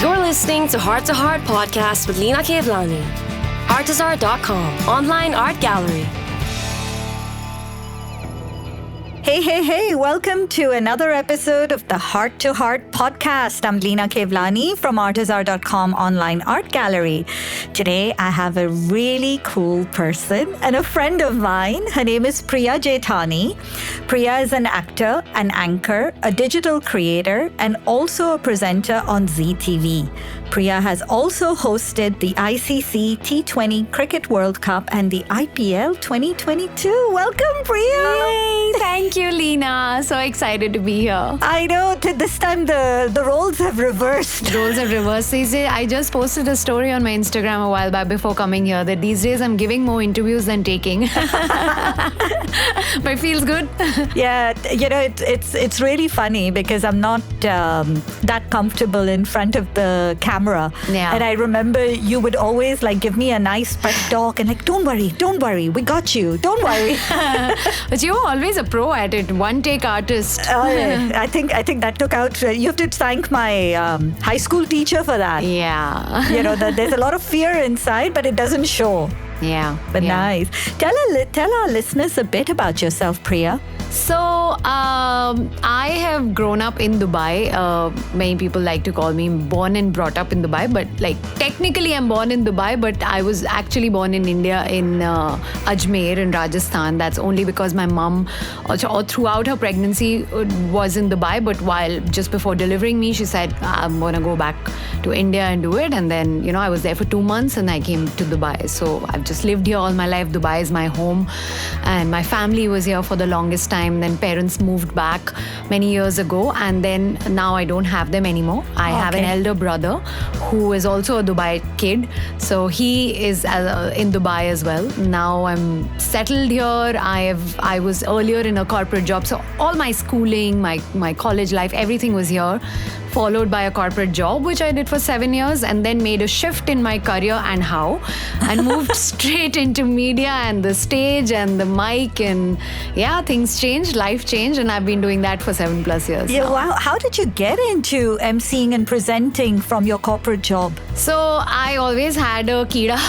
You're listening to Heart podcast with Lena Kevlani. Artazar.com, online art gallery. Hey, welcome to another episode of the Heart to Heart podcast. I'm Lena Kevlani from Artazar.com online art gallery. Today, I have a really cool person and a friend of mine. Her name is Priya Jaithani. Priya is an actor, an anchor, a digital creator, and also a presenter on Zee TV. Priya has also hosted the ICC T20 Cricket World Cup and the IPL 2022. Welcome, Priya. Yay! Thank you, Lena. So excited to be here. I know. This time the roles have reversed. Roles have reversed. I just posted a story on my Instagram a while back before coming here that these days I'm giving more interviews than taking. But it feels good. Yeah, it's really funny because I'm not that comfortable in front of the camera. Yeah. And I remember you would always give me a nice pep talk and don't worry, we got you. Don't worry. But you were always a pro at it. One take artist. I think that took out. You have to thank my high school teacher for that. Yeah. There's a lot of fear inside, but it doesn't show. Yeah. But yeah. Nice. Tell our listeners a bit about yourself, Priya. So, I have grown up in Dubai. Many people like to call me born and brought up in Dubai, but technically I'm born in Dubai, but I was actually born in India in Ajmer in Rajasthan. That's only because my mom, throughout her pregnancy, was in Dubai, but just before delivering me, she said, I'm going to go back to India and do it. And then, I was there for 2 months and I came to Dubai. So I've just lived here all my life. Dubai is my home and my family was here for the longest time. Then parents moved back many years ago and then now I don't have them anymore. I have an elder brother who is also a Dubai kid. So he is in Dubai as well. Now I'm settled here. I was earlier in a corporate job. So all my schooling, my college life, everything was here. Followed by a corporate job, which I did for 7 years, and then made a shift in my career and moved straight into media and the stage and the mic, and things changed, life changed, and I've been doing that for 7+ years. Yeah, now. wow. How did you get into emceeing and presenting from your corporate job? So I always had a kida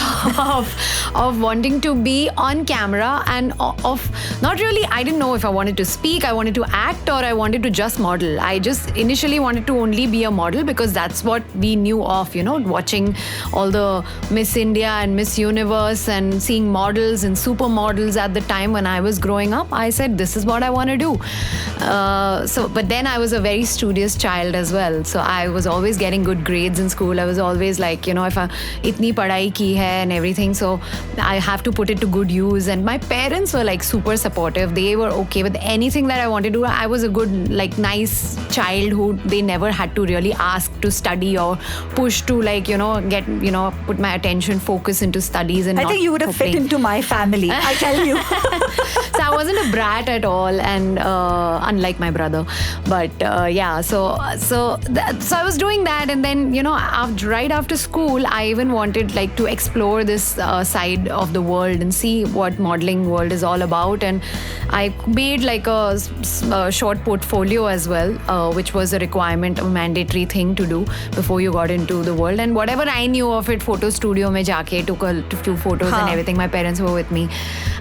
of wanting to be on camera and of not really, I didn't know if I wanted to speak, I wanted to act, or I wanted to just model. I just initially wanted to only be a model because that's what we knew of, watching all the Miss India and Miss Universe and seeing models and supermodels at the time when I was growing up. I said, this is what I want to do. But then I was a very studious child as well. So I was always getting good grades in school. I was always like, if I itni padhai ki hai and everything, so I have to put it to good use. And my parents were super supportive. They were okay with anything that I wanted to do. I was a good, nice child who they never had to really ask to study or push to put my attention focus into studies. And I think you would have fit into my family, I tell you. So I wasn't a brat at all, and unlike my brother. But so I was doing that, and then right after school, I even wanted to explore this side of the world and see what modeling world is all about. And I made a short portfolio as well, which was a requirement, a mandatory thing to do before you got into the world. And whatever I knew of it, photo studio mein jaake took a few photos and everything. My parents were with me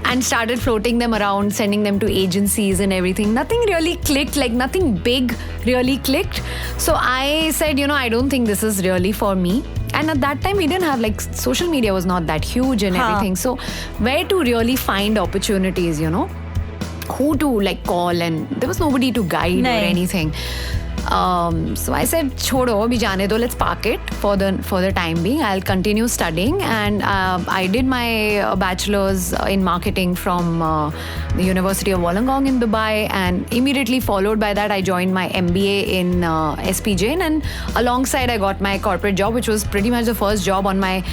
and started floating them around, sending them to agencies and everything. Nothing really clicked, nothing big really clicked. So I said, I don't think this is really for me. And at that time, we didn't have social media was not that huge and everything. So where to really find opportunities, who to call, and there was nobody to guide or anything. So I said, छोड़ो अभी जाने दो, let's park it for the time being. I'll continue studying, and I did my bachelor's in marketing from the University of Wollongong in Dubai, and immediately followed by that I joined my MBA in SP Jain, and alongside I got my corporate job, which was pretty much the first job on my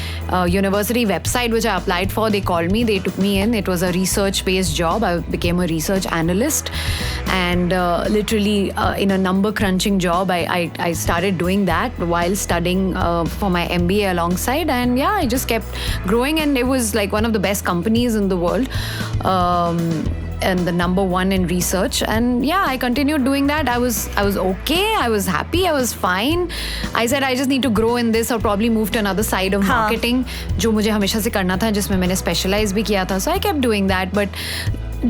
university website which I applied for. They called me, they took me in. It was a research-based job. I became a research analyst, and literally in a number crunching job, I started doing that while studying for my MBA alongside, and I just kept growing, and it was one of the best companies in the world. and the number 1 in research. And yeah, I continued doing that. I was okay. I was happy. I was fine. I said I just need to grow in this or probably move to another side of marketing, जो मुझे हमेशा से करना था, जिसमें मैंने specialize भी किया था. So I kept doing that, but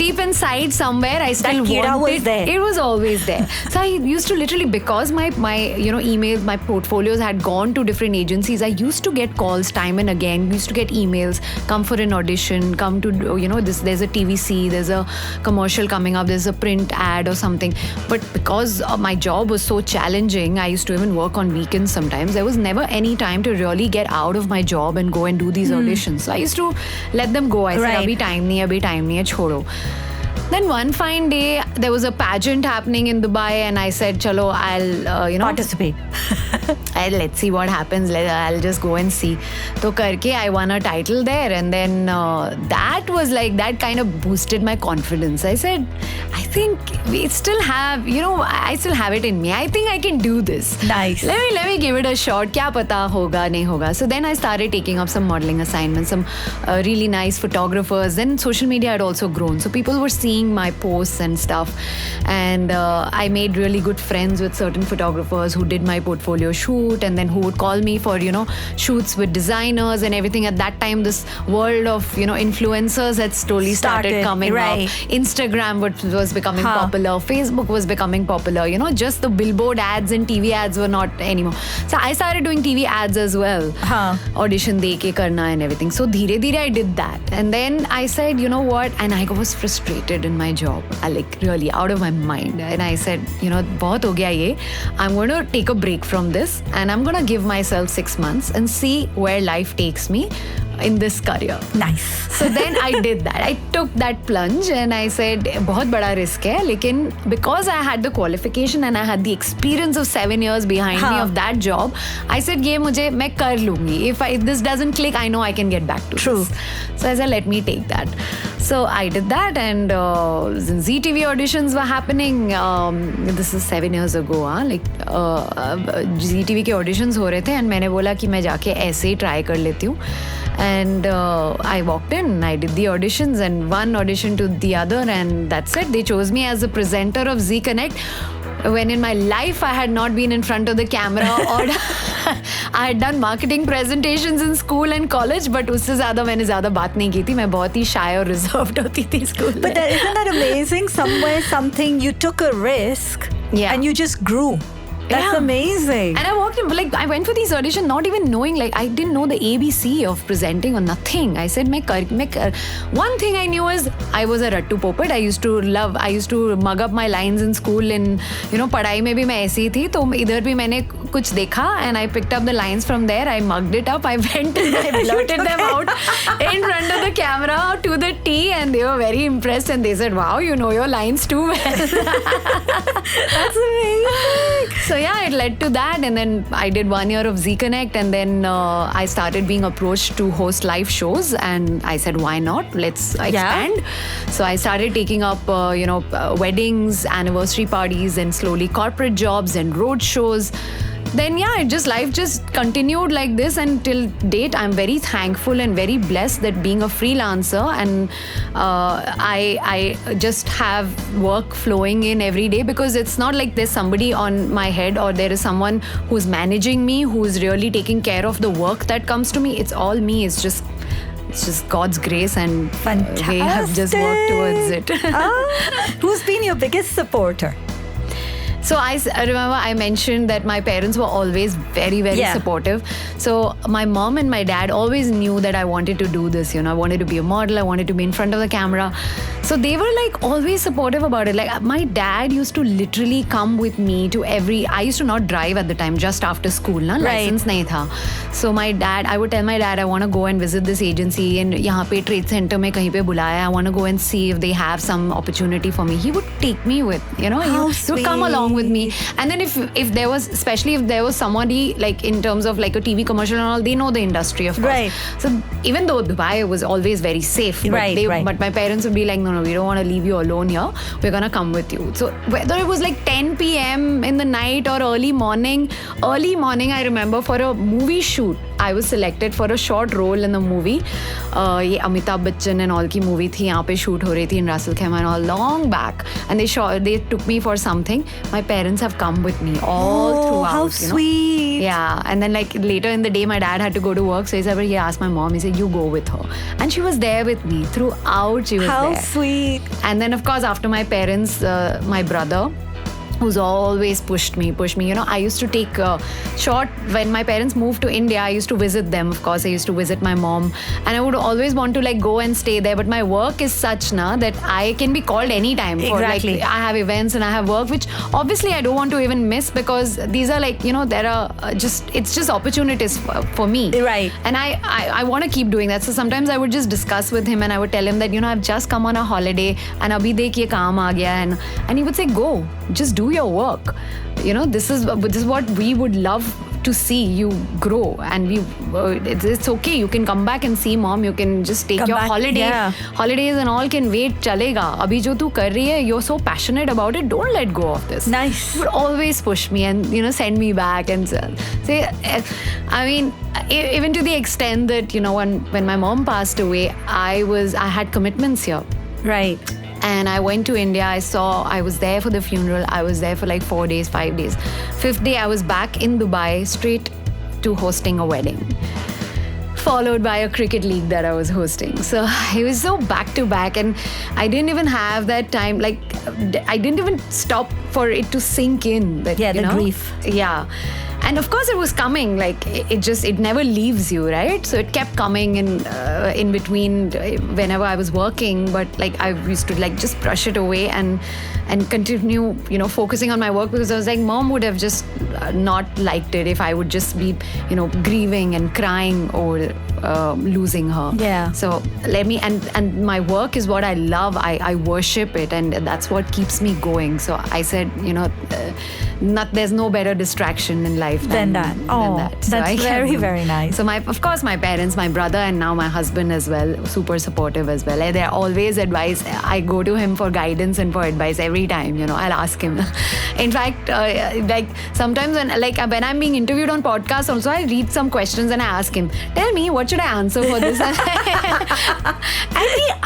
deep inside somewhere I still wanted it was always there. So I used to literally, because my emails, my portfolios had gone to different agencies, I used to get calls time and again, used to get emails, come for an audition, come to there's a TVC, there's a commercial coming up, there's a print ad or something. But because my job was so challenging, I used to even work on weekends sometimes. There was never any time to really get out of my job and go and do these auditions. So I used to let them go. I said abhi time nahi hai, chodo. Then one fine day, there was a pageant happening in Dubai, and I said, "Chalo, I'll participate. Let's see what happens. I'll just go and see." So karke, I won a title there, and then that was like, that kind of boosted my confidence. I said, "I think we still have, I still have it in me. I think I can do this. Nice. Let me give it a shot. Kya pata hoga, nahi hoga." So then I started taking up some modeling assignments, some really nice photographers. Then social media had also grown, so people were seeing my posts and stuff, and I made really good friends with certain photographers who did my portfolio shoot, and then who would call me for shoots with designers and everything. At that time, this world of influencers had slowly started coming up. Instagram was becoming popular, Facebook was becoming popular. Just the billboard ads and TV ads were not anymore. So I started doing TV ads as well, audition de ke karna and everything. So dheere dheere I did that, and then I said, you know what, and I was frustrated in my job, really out of my mind, and I said, bahut ho gaya ye. I'm going to take a break from this, and I'm going to give myself 6 months and see where life takes me in this career. Nice. So then I did that. I took that plunge, and I said, bahut bada risk hai, lekin because I had the qualification and I had the experience of 7 years behind me of that job, I said, main kar lungi. If this doesn't click, I know I can get back to this. So I said, let me take that. So I did that, and ZTV auditions were happening. This is 7 years ago. ZTV के auditions हो रहे थे, and मैंने बोला कि मैं जाके ऐसे ही try कर लेती हूँ. And I walked in, I did the auditions, and one audition to the other, and that's it. They chose me as the presenter of Z Connect, when in my life I had not been in front of the camera, or I had done marketing presentations in school and college, but उससे ज़्यादा मैंने ज़्यादा बात नहीं की थी. मैं बहुत ही shy और reserved होती थी school में. But isn't that amazing? Somewhere, something, you took a risk and you just grew. That's amazing. And I walked in, I went for these auditions not even knowing, I didn't know the ABC of presenting or nothing. I said, one thing I knew is I was a rattu poppet. I used to mug up my lines in school, and padhai mein bhi main aisi thi, to idhar bhi maine kuch dekha, and I picked up the lines from there. I mugged it up. I went and I blurted them out in front of the camera to the T, and they were very impressed, and they said, "Wow, you know your lines too well." That's amazing. So yeah, it led to that, and then I did 1 year of Z Connect, and then I started being approached to host live shows, and I said, why not? Let's expand. So I started taking up weddings, anniversary parties, and slowly corporate jobs and road shows. Then life just continued like this until date. I'm very thankful and very blessed that being a freelancer, and I just have work flowing in every day, because it's not like there's somebody on my head, or there is someone who's managing me, who's really taking care of the work that comes to me. It's all me. It's just God's grace, and we have just worked towards it. Who's been your biggest supporter? So I remember I mentioned that my parents were always very, very supportive. So my mom and my dad always knew that I wanted to do this. I wanted to be a model. I wanted to be in front of the camera. So they were always supportive about it. My dad used to literally come with me to I used to not drive at the time, just after school. License nahi tha. So I would tell my dad, I want to go and visit this agency, and yahan pe trade center mein kahin pe bulaya. I want to go and see if they have some opportunity for me. He would take me with, he would come along with me. And then if there was, especially if there was somebody in terms of a TV commercial and all, they know the industry, of course. Right. So even though Dubai was always very safe, but my parents would be like, no, we don't want to leave you alone here. We're going to come with you. So whether it was 10 p.m. in the night or early morning, I remember for a movie shoot, I was selected for a short role in the movie. ये Amitabh Bachchan and all की movie थी, यहाँ पे shoot हो रही थी in Russell Khema and all long back, and they took me for something. My parents have come with me all throughout. How you know? sweet. Yeah, and then like later in the day, my dad had to go to work, so he asked my mom. He said, "You go with her," and she was there with me throughout. She was How there. sweet. And then, of course, after my parents, my brother, who's always pushed me. You know, I used to take short, when my parents moved to India, I used to visit them. Of course, I used to visit my mom, and I would always want to like go and stay there. But my work is such na that I can be called anytime. Exactly. For, like, I have events and I have work, which obviously I don't want to even miss, because these are like, you know, there are it's just opportunities for me. Right. And I want to keep doing that. So sometimes I would just discuss with him and I would tell him that, you know, I've just come on a holiday and abhi dekh ye kaam aa gaya, and he would say, go, just do your work. You know, this is what we would love to see you grow, and it's okay. You can come back and see mom. You can just take your holiday. Yeah. Holidays and all can wait. Chalega. Abhi jo tu kar rahi hai, you're so passionate about it. Don't let go of this. Nice. He would always push me and, you know, send me back and say. I mean, even to the extent that, you know, when my mom passed away, I had commitments here. Right. And I went to India. I was there for the funeral. I was there for like 4 days, 5 days. 5th day, I was back in Dubai, straight to hosting a wedding, followed by a cricket league that I was hosting. So it was so back to back, and I didn't even have that time. Like, I didn't even stop for it to sink in. That, Yeah, you the know? grief. Yeah. And of course it was coming, like it never leaves you, right? So it kept coming in between whenever I was working, but like I used to like just brush it away and continue, you know, focusing on my work, because I was like, mom would have just not liked it if I would just be, you know, grieving and crying over losing her. Yeah. So let me, and my work is what I love. I worship it, and that's what keeps me going. So I said, you know, there's no better distraction in life than that. Oh, that. So that's very, very nice. So of course my parents, my brother, and now my husband as well, super supportive as well. They're always advice. I go to him for guidance and for advice every time. You know, I'll ask him. In fact, like sometimes when I'm being interviewed on podcasts, also I read some questions and I ask him, tell me, what should I answer for this? And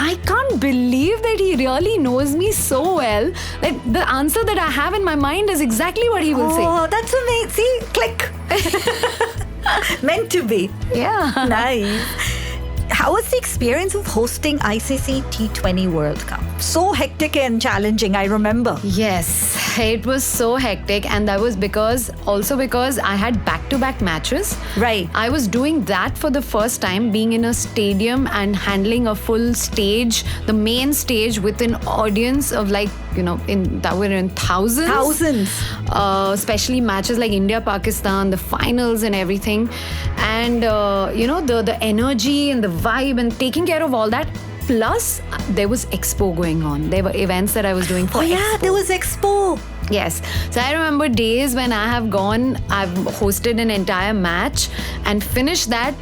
I can't believe that he really knows me so well that the answer that I have in my mind is exactly what he will say. Oh, that's amazing. See, click. Meant to be. Yeah. Nice. How was the experience of hosting ICC T20 World Cup? So hectic and challenging, I remember. Yes, it was so hectic, and that was because I had back-to-back matches. Right. I was doing that for the first time, being in a stadium and handling a full stage, the main stage, with an audience of like, you know, that were in thousands. Thousands. Especially matches like India-Pakistan, the finals and everything. And, you know, the energy and the vibe and taking care of all that. Plus, there was Expo going on. There were events that I was doing for Expo. There was Expo. Yes. So I remember days when I've hosted an entire match and finished that,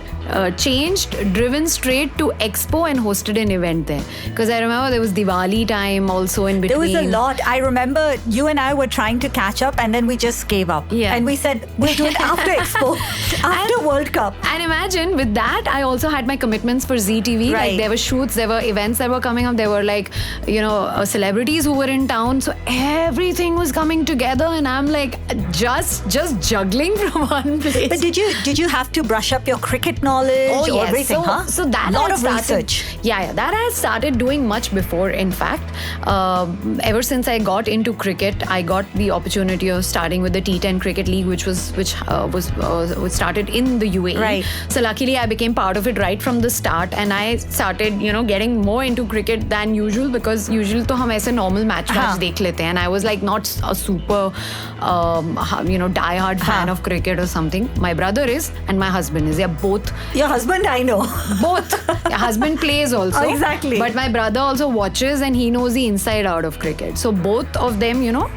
changed, driven straight to Expo and hosted an event there. Because I remember there was Diwali time also in between. There was a lot. I remember you and I were trying to catch up, and then we just gave up. Yeah. And we said, we'll do it after Expo, after World Cup. And imagine, with that, I also had my commitments for ZTV. Right. Like, there were shoots, there were events that were coming up. There were like, you know, celebrities who were in town. So everything was coming together, and I'm like just juggling from one place. But did you have to brush up your cricket knowledge or everything? So that lot I of started, research. Yeah, that I had started doing much before. In fact, ever since I got into cricket, I got the opportunity of starting with the T10 Cricket League, which started in the UAE. Right. So luckily, I became part of it right from the start, and I started, you know, getting more into cricket than usual, because usually to hum aise normal match dekh lete hain, and I was like not a super, you know, die-hard fan of cricket or something. My brother is, and my husband is. They are both. Your husband, I know. Both. Your husband plays also. Oh, exactly. But my brother also watches, and he knows the inside out of cricket. So both of them, you know,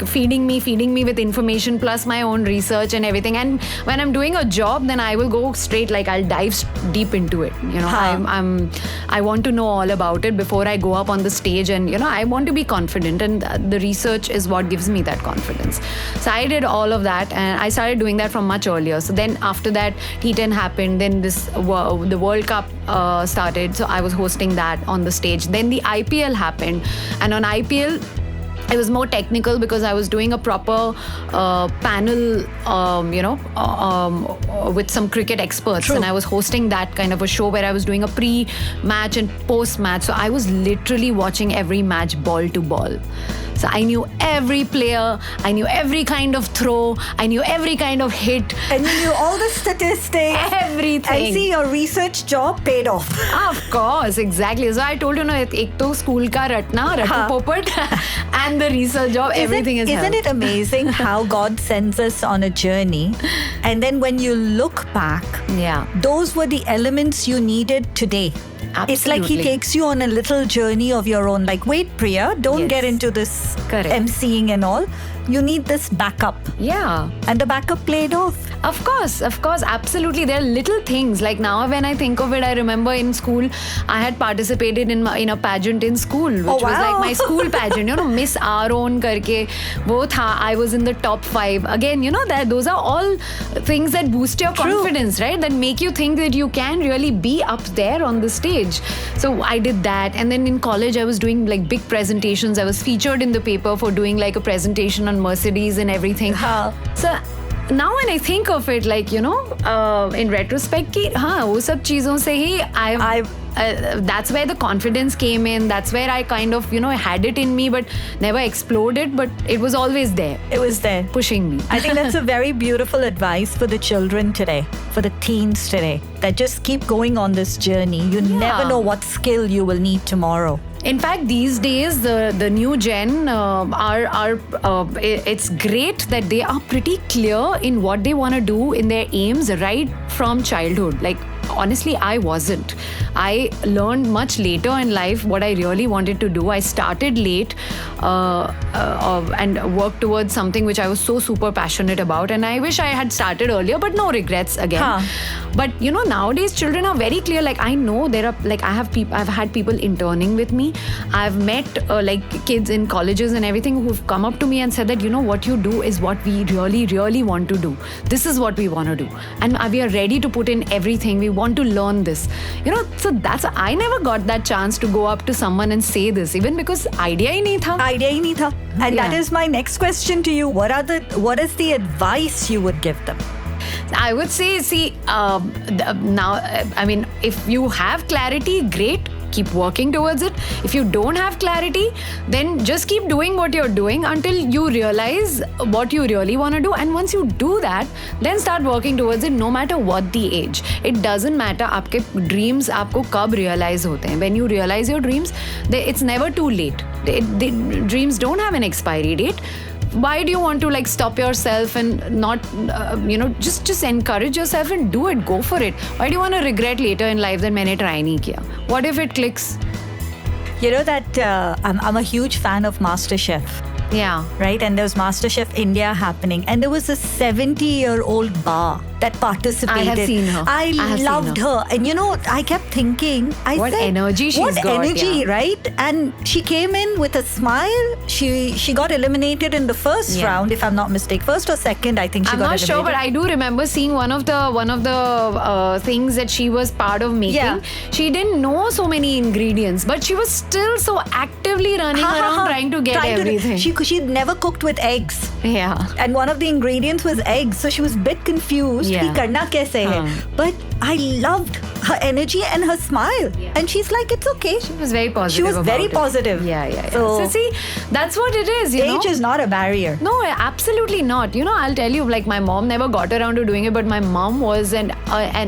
feeding me with information plus my own research and everything. And when I'm doing a job, then I will go straight, like I'll dive deep into it. You know, I want to know all about it before I go up on the stage, and you know, I want to be confident, and the research is what gives me that confidence. So I did all of that, and I started doing that from much earlier. So then after that, T10 happened, then the World Cup started, so I was hosting that on the stage. Then the IPL happened, and on IPL it was more technical because I was doing a proper panel, with some cricket experts. True. And I was hosting that kind of a show where I was doing a pre-match and post-match. So I was literally watching every match ball to ball. So I knew every player, I knew every kind of throw, I knew every kind of hit. And you knew all the statistics. Everything. I see your research job paid off. Of course, exactly. So I told you, ek to school ka ratna, ratu popat, and the research job, everything is Isn't it amazing how God sends us on a journey, and then when you look back, Yeah. those were the elements you needed today. It's like he Absolutely. takes you on a little journey of your own. Like, wait, Priya, don't Yes. get into this Correct. emceeing and all. You need this backup. Yeah. And the backup played off. Of course, absolutely. There are little things. Like now, when I think of it, I remember in school, I had participated in a pageant in school, which was wow. like my school pageant. You know, Miss Our Own karke, wo tha. I was in the top 5. Again, you know, that those are all things that boost your True. confidence, right? That make you think that you can really be up there on the stage. So I did that, and then in college, I was doing like big presentations. I was featured in the paper for doing like a presentation on Mercedes and everything. Huh. So now when I think of it, like, you know, in retrospect, ki, wo sab cheezon se hi that's where the confidence came in. That's where I kind of, you know, had it in me, but never exploded. But it was always there, It was there. pushing me. I think that's a very beautiful advice for the children today, for the teens today, that just keep going on this journey. You never know what skill you will need tomorrow. In fact, these days, the new gen it's great that they are pretty clear in what they want to do in their aims right from childhood. Like, honestly, I wasn't. I learned much later in life what I really wanted to do. I started late and worked towards something which I was so super passionate about. And I wish I had started earlier, but no regrets again. Huh. But you know, nowadays children are very clear. Like, I know there are, like, I've had people interning with me. I've met like kids in colleges and everything who've come up to me and said that, you know, what you do is what we really, really want to do. This is what we want to do. And we are ready to put in everything. We want to learn this. You know, so I never got that chance to go up to someone and say this, even because idea hi nahi tha. Idea hi nahi tha. And that Yeah. is my next question to you. What is the advice you would give them? I would say, now, I mean, if you have clarity, great. Keep working towards it. If you don't have clarity, then just keep doing what you're doing until you realize what you really want to do. And once you do that, then start working towards it, no matter what the age. It doesn't matter आपके dreams आपको कब realize होते हैं. When you realize your dreams, it's never too late. Dreams don't have an expiry date. Why do you want to like stop yourself and not, just encourage yourself and do it, go for it? Why do you want to regret later in life that मैंने try नहीं किया? What if it clicks? You know that I'm a huge fan of MasterChef. Yeah. Right? And there was MasterChef India happening. And there was a 70-year-old bar that participated. I have seen her. I have loved seen her. And you know, I kept thinking, What energy she's what got, energy, yeah. right? And she came in with a smile. She got eliminated in the first Yeah. round, if I'm not mistaken. First or second, I think she I'm got not eliminated. sure, but I do remember seeing one of the things that she was part of making. Yeah. She didn't know so many ingredients, but she was still so actively running around trying to get everything. She never cooked with eggs. Yeah. And one of the ingredients was eggs, so she was a bit confused. Yeah. कि करना कैसे है? But I loved her energy and her smile. Yeah. And she's like, it's okay. She was very positive. She was about very it. positive. Yeah. So- So see, that's what it is, you know. Age is not a barrier. No, absolutely not. You know, I'll tell you, like, my mom never got around to doing it, but my mom was an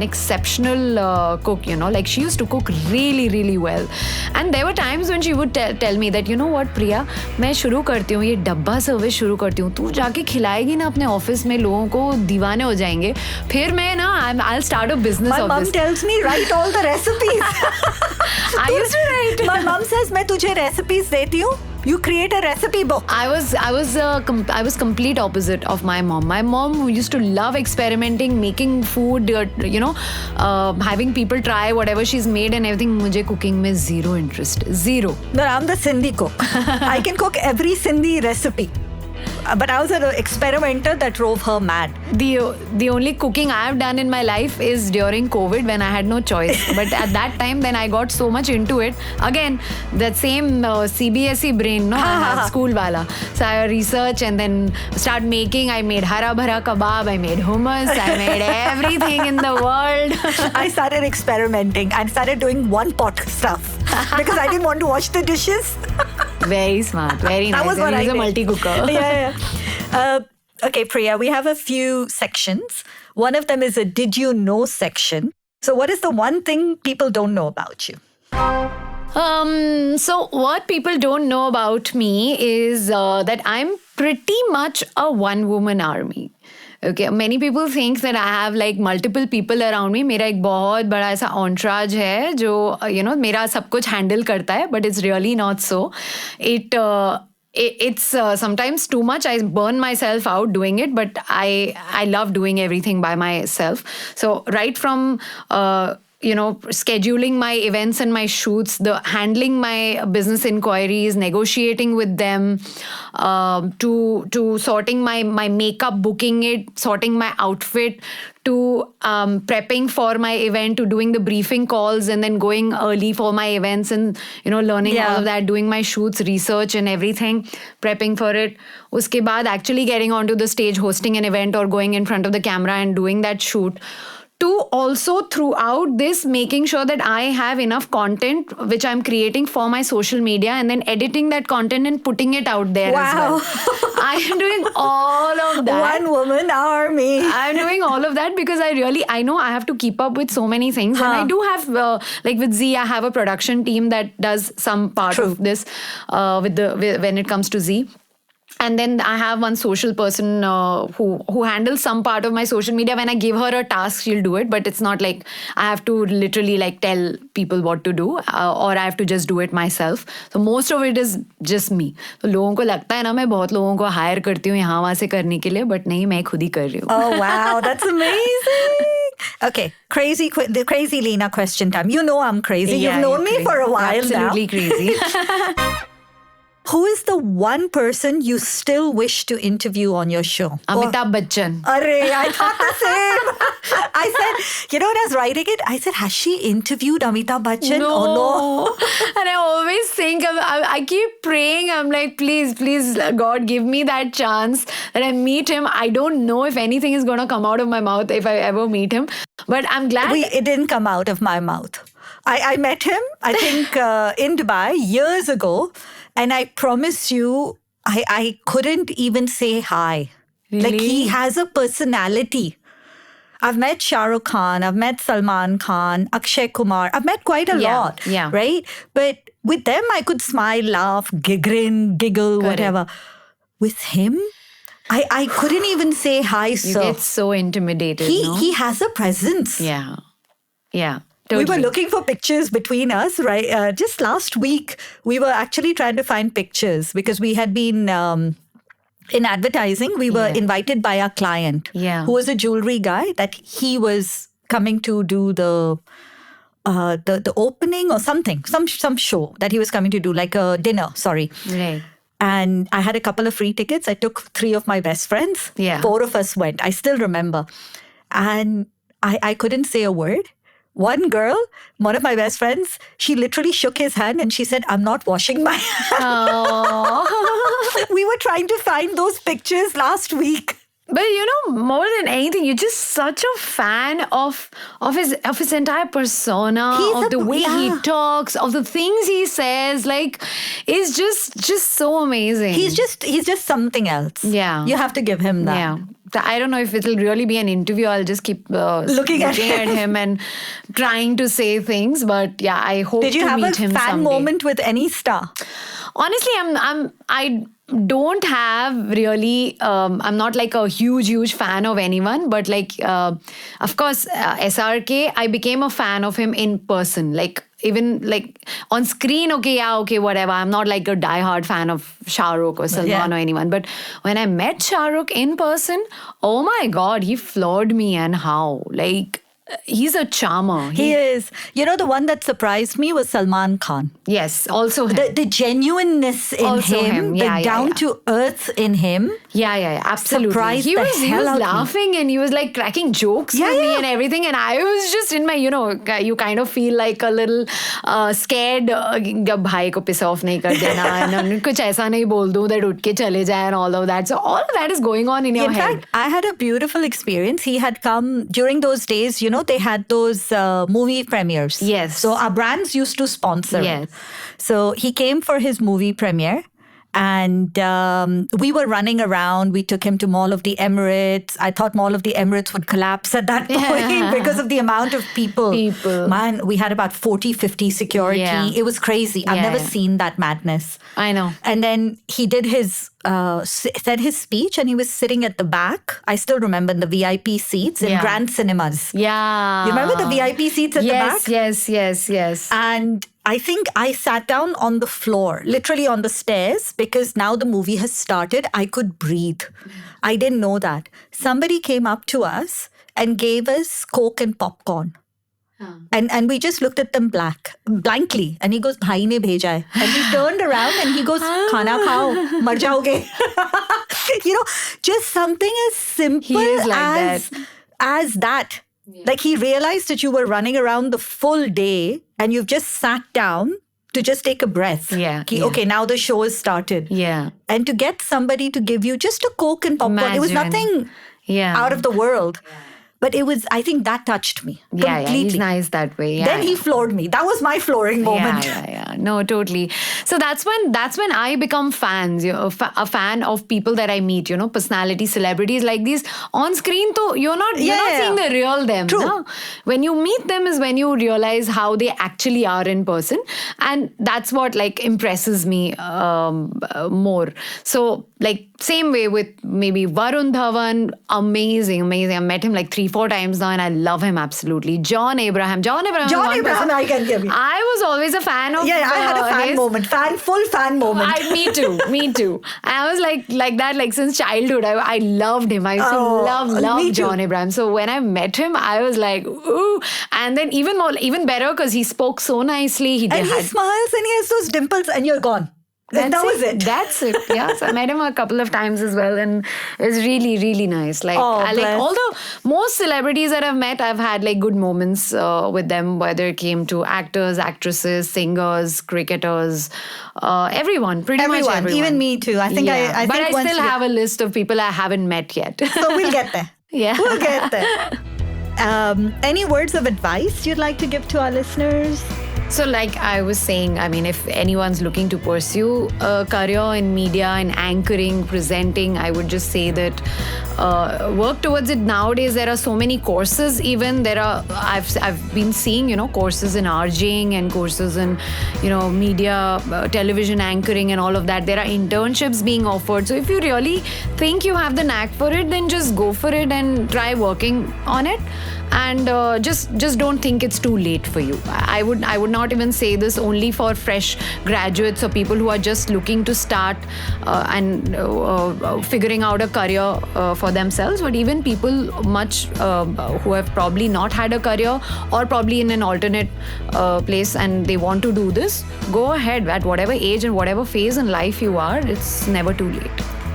exceptional cook, you know. Like, she used to cook really, really well. And there were times when she would tell me that, you know what, Priya, मैं शुरू करती हूँ, ये डब्बा service शुरू करती हूँ. तू जाके खिलाएगी ना अपने ऑफिस में, लोगों को दीवाने हो जाएंगे. फिर मैं ना, I'll start a business My of mom this. tells me, write all the recipes. I used to write. My mom says, मैं तुझे recipes देती हूँ. You create a recipe book. I was complete opposite of my mom. My mom who used to love experimenting, making food, having people try whatever she's made and everything. मुझे cooking में zero interest, zero. No, I'm the Sindhi cook. I can cook every Sindhi recipe. But I was an experimenter that drove her mad. The only cooking I have done in my life is during COVID when I had no choice. But at that time, then I got so much into it. Again, that same CBSE brain, no, I have school wala. So I research and then start making. I made hara bhara kebab. I made hummus. I made everything in the world. I started experimenting and started doing one pot stuff because I didn't want to wash the dishes. Very smart. Very nice. That was what I was a did. multi-cooker. Yeah. Okay, Priya, we have a few sections. One of them is a Did You Know section. So what is the one thing people don't know about you? So what people don't know about me is that I'm pretty much a one-woman army. Okay, many people think that I have like multiple people around me. मेरा एक बहुत बड़ा ऐसा entourage है जो मेरा सब कुछ handle करता है, but it's really not so. It's sometimes too much. I burn myself out doing it, but I love doing everything by myself. So right from scheduling my events and my shoots, the handling my business inquiries, negotiating with them, to sorting my makeup, booking it, sorting my outfit, to prepping for my event, to doing the briefing calls and then going early for my events and learning all of that, doing my shoots, research and everything, prepping for it. Uske baad actually getting onto the stage, hosting an event or going in front of the camera and doing that shoot. To also throughout this making sure that I have enough content which I'm creating for my social media and then editing that content and putting it out there as well. I am doing all of that. One woman army. I'm doing all of that because I know I have to keep up with so many things. And I do have, like with Z, I have a production team that does some part of this when it comes to Z. And then I have one social person who handles some part of my social media. When I give her a task, she'll do it. But it's not like I have to literally like tell people what to do or I have to just do it myself. So most of it is just me. तो लोगों को लगता है ना मैं बहुत लोगों को hire करती हूँ यहाँ वहाँ से करने के लिए, but नहीं, मैं खुद ही कर रही हूँ. Oh wow, that's amazing. Okay, the crazy Leena question time. You know I'm crazy. Yeah, You've known me crazy. for a while Absolutely crazy. Who is the one person you still wish to interview on your show? Amitabh Bachchan. Array, I thought the same. I said, when I was writing it, I said, has she interviewed Amitabh Bachchan? No. Oh, no. And I always think, I keep praying. I'm like, please, God, give me that chance that I meet him. I don't know if anything is going to come out of my mouth if I ever meet him. But I'm glad. It didn't come out of my mouth. I met him, I think, in Dubai years ago. And I promise you, I couldn't even say hi. Really? Like, he has a personality. I've met Shah Rukh Khan, I've met Salman Khan, Akshay Kumar. I've met quite a lot, right? But with them, I could smile, laugh, grin, giggle, whatever. With him, I couldn't even say hi, sir. You get so intimidated, He has a presence. Yeah. We Totally. were looking for pictures between us, right? Just last week, we were actually trying to find pictures because we had been in advertising. We were invited by our client, who was a jewelry guy, that he was coming to do the opening or something, some show that he was coming to do, like a dinner. Sorry. Right. And I had a couple of free tickets. I took 3 of my best friends. Yeah. 4 of us went. I still remember. And I couldn't say a word. One girl, one of my best friends, she literally shook his hand and she said, I'm not washing my hands. We were trying to find those pictures last week. But more than anything, you're just such a fan of his entire persona, of the way he talks, of the things he says. Like, it's just so amazing. He's just something else. Yeah. You have to give him that. Yeah. I don't know if it'll really be an interview. I'll just keep looking at him and trying to say things. But yeah, I hope to meet him someday. Did you have a fan moment with any star? Honestly, I don't have really. I'm not like a huge fan of anyone. But like, of course, SRK, I became a fan of him in person. Like, even like on screen, okay, whatever. I'm not like a diehard fan of Shah Rukh or Salman or anyone. But when I met Shah Rukh in person, oh my God, he floored me, and how? Like, he's a charmer. He is. You know, the one that surprised me was Salman Khan. Yes, also him. The genuineness in Also him. the Yeah, down to earth in him. Yeah, absolutely. Surprised He the was hell out of me. laughing and he was like cracking jokes with me and everything, and I was just in my, you kind of feel like a little scared जब भाई को piss off नहीं कर देना and कुछ ऐसा नहीं बोल दूँ that उठ के चले जाए and all of that. So all of that is going on in your In head. fact, I had a beautiful experience. He had come during those days, they had those movie premieres. Yes. So our brands used to sponsor. Yes. So he came for his movie premiere. And we were running around. We took him to Mall of the Emirates. I thought Mall of the Emirates would collapse at that point because of the amount of people. Man, we had about 40, 50 security. Yeah. It was crazy. I've never seen that madness. I know. And then he did his said his speech, and he was sitting at the back. I still remember the VIP seats in Grand Cinemas. Yeah. You remember the VIP seats at the back? Yes. And I think I sat down on the floor, literally on the stairs, because now the movie has started. I could breathe. I didn't know that. Somebody came up to us and gave us Coke and popcorn. And we just looked at them blankly. And he goes, Bhai ne bheja hai. And he turned around and he goes, Khana khao, mar jaoge. Just something as simple He is like as that. Yeah. Like he realized that you were running around the full day and you've just sat down to just take a breath. Okay, now the show has started. Yeah. And to get somebody to give you just a Coke and popcorn, it was nothing out of the world. Yeah. But I think that touched me completely. He's nice that way. Yeah, then he floored me. That was my flooring moment. Yeah. No, totally. So that's when I become fans, a fan of people that I meet, personality, celebrities like these. On screen, though, you're not seeing the real them. True. No? When you meet them is when you realize how they actually are in person. And that's what impresses me more. So same way with maybe Varun Dhawan, amazing. I met him 3-4 times now and I love him absolutely. John Abraham, I can give you. I was always a fan of I had a fan moment. Full fan moment. Me too. I was like that since childhood. I loved him. I used to love John Abraham. So when I met him, I was like, ooh. And then even better because he spoke so nicely. He smiles and he has those dimples and you're gone. That was it. That's it. Yeah. So I met him a couple of times as well, and it's really, really nice. Although most celebrities that I've met, I've had good moments with them, whether it came to actors, actresses, singers, cricketers, everyone, pretty much everyone. Even me too. I think I but I still have a list of people I haven't met yet. So we'll get there. Yeah, we'll get there. Any words of advice you'd like to give to our listeners? So like I was saying, if anyone's looking to pursue a career in media, in anchoring, presenting, I would just say that work towards it. Nowadays, there are so many courses even. I've been seeing, courses in RJing and courses in, media, television anchoring and all of that. There are internships being offered. So if you really think you have the knack for it, then just go for it and try working on it. And just don't think it's too late for you. I would not even say this only for fresh graduates or people who are just looking to start and figuring out a career for themselves, but even people who have probably not had a career or probably in an alternate place and they want to do this, go ahead at whatever age and whatever phase in life you are. It's never too late.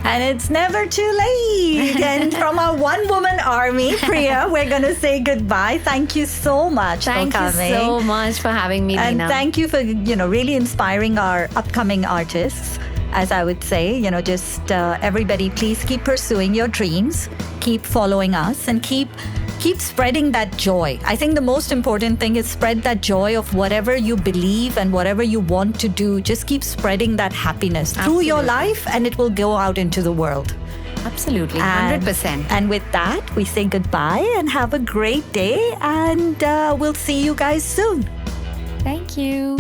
And it's never too late. And from our one-woman army, Priya, we're going to say goodbye. Thank you so much for coming. Thank you so much for having me, and Leena. Thank you for, really inspiring our upcoming artists. As I would say, just everybody, please keep pursuing your dreams, keep following us, and keep spreading that joy. I think the most important thing is spread that joy of whatever you believe and whatever you want to do. Just keep spreading that happiness through your life, and it will go out into the world. Absolutely, 100%. And with that, we say goodbye and have a great day, and we'll see you guys soon. Thank you.